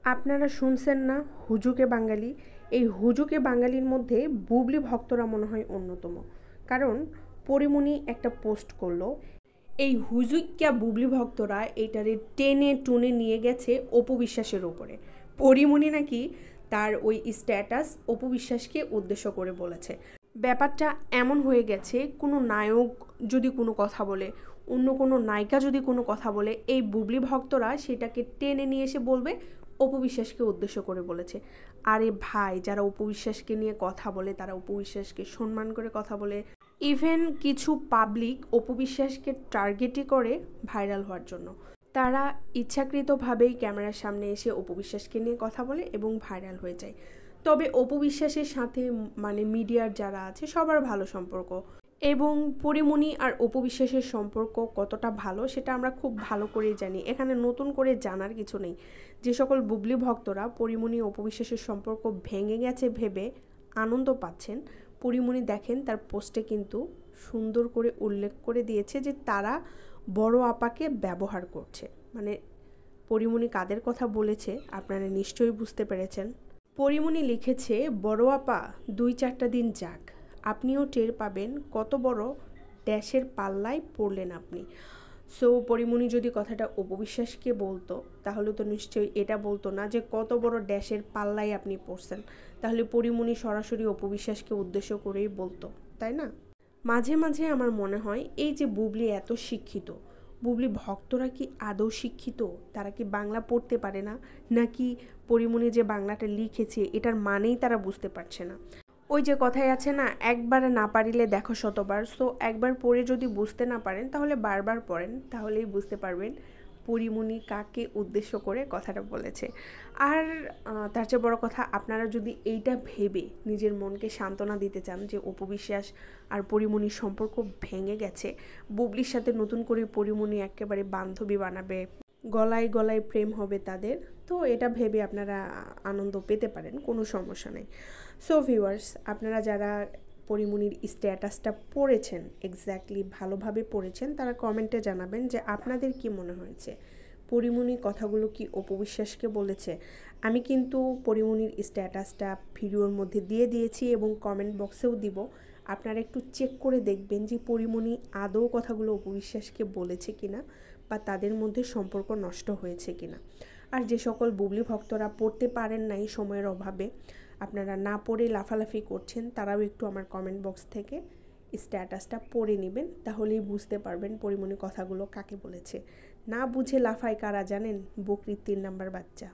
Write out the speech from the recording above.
আপনারা শুনছেন না হুজুকে বাঙালি? এই হুজুকে বাঙালির মধ্যে বুবলি ভক্তরা মনে হয় অন্যতম। কারণ পরিমণি একটা পোস্ট করলো, এই হুজুকিয়া বুবলি ভক্তরা এটারে টেনে টুনে নিয়ে গেছে অপু বিশ্বাসের ওপরে। পরিমণি নাকি তার ওই স্ট্যাটাস অপু বিশ্বাসকে উদ্দেশ্য করে বলেছে। ব্যাপারটা এমন হয়ে গেছে, কোনো নায়ক যদি কোনো কথা বলে, অন্য কোনো নায়িকা যদি কোনো কথা বলে, এই বুবলি ভক্তরা সেটাকে টেনে নিয়ে এসে বলবে অপু বিশ্বাসকে উদ্দেশ্য করে বলেছে। আরে ভাই, যারা অপু বিশ্বাসকে নিয়ে কথা বলে তারা অপু বিশ্বাসকে সম্মান করে কথা বলে। ইভেন কিছু পাবলিক অপু বিশ্বাসকে টার্গেটই করে ভাইরাল হওয়ার জন্য। তারা ইচ্ছাকৃতভাবেই ক্যামেরার সামনে এসে অপু বিশ্বাসকে নিয়ে কথা বলে এবং ভাইরাল হয়ে যায়। তবে অপু বিশ্বাসের সাথে মিডিয়ার যারা আছে সবার ভালো সম্পর্ক, এবং পরিমণি আর অপু বিশ্বাসের সম্পর্ক কতটা ভালো সেটা আমরা খুব ভালো করেই জানি। এখানে নতুন করে জানার কিছু নেই। যে সকল বুবলি ভক্তরা পরিমণি অপু বিশ্বাসের সম্পর্ক ভেঙে গেছে ভেবে আনন্দ পাচ্ছেন, পরিমণি দেখেন তার পোস্টে কিন্তু সুন্দর করে উল্লেখ করে দিয়েছে যে তারা বড় আপাকে ব্যবহার করছে। পরিমণি কাদের কথা বলেছে আপনারা নিশ্চয়ই বুঝতে পেরেছেন। পরিমণি লিখেছে, বড় আপা 2-4টা দিন যাক, আপনিও টের পাবেন কত বড় ড্যাশের পাল্লায় পড়লেন আপনি। সো পরিমণি যদি কথাটা অপু বিশ্বাসকে বলতো তাহলে তো নিশ্চয়ই এটা বলতো না যে কত বড় ড্যাশের পাল্লায় আপনি পড়ছেন। তাহলে পরিমণি সরাসরি অপু বিশ্বাসকে উদ্দেশ্য করেই বলতো, তাই না? মাঝে মাঝে আমার মনে হয় এই যে বুবলি এত শিক্ষিত, বুবলি ভক্তরা কি আদৌ শিক্ষিত? তারা কি বাংলা পড়তে পারে না, নাকি পরিমণি যে বাংলাটা লিখেছে এটার মানেই তারা বুঝতে পারছে না? ওই যে কথাই আছে না, একবার না পারিলে দেখো শতবার। সো একবার পড়ে যদি বুঝতে না পারেন তাহলে বারবার পড়েন, তাহলেই বুঝতে পারবেন পরিমণি কাকে উদ্দেশ্য করে কথাটা বলেছে। আর তার চেয়ে বড় কথা, আপনারা যদি এইটা ভেবে নিজের মনকে সান্ত্বনা দিতে চান যে অপু বিশ্বাস আর পরিমণির সম্পর্ক ভেঙে গেছে, বুবলির সাথে নতুন করে পরিমণি একেবারে বান্ধবী বানাবে, গলায় গলায় প্রেম হবে তাদের, তো এটা ভেবে আপনারা আনন্দ পেতে পারেন, কোনো সমস্যা নেই। সো ভিউয়ার্স, আপনারা যারা পরিমণির স্ট্যাটাসটা পড়েছেন, এক্স্যাক্টলি ভালোভাবে পড়েছেন, তারা কমেন্টে জানাবেন যে আপনাদের কি মনে হয়েছে। পরিমণি কথাগুলো কি অপু বিশ্বাসকে বলেছে? আমি কিন্তু পরিমণির স্ট্যাটাসটা ভিডিওর মধ্যে দিয়ে দিয়েছি এবং কমেন্ট বক্সেও দিব। আপনারা একটু চেক করে দেখবেন যে পরিমণি আদৌ কথাগুলো অপু বিশ্বাসকে বলেছে কিনা, বা তাদের মধ্যে সম্পর্ক নষ্ট হয়েছে কিনা। আর যে সকল বুবলি ভক্তরা পড়তে পারেন নাই সময়ের অভাবে, আপনারা না পড়ে লাফালাফি করছেন, তারাও একটু আমার কমেন্ট বক্স থেকে স্ট্যাটাসটা পড়ে নেবেন, তাহলেই বুঝতে পারবেন পরিমণি কথাগুলো কাকে বলেছে। না বুঝে লাফায় কারা জানেন? বকরির 3 নাম্বার বাচ্চা।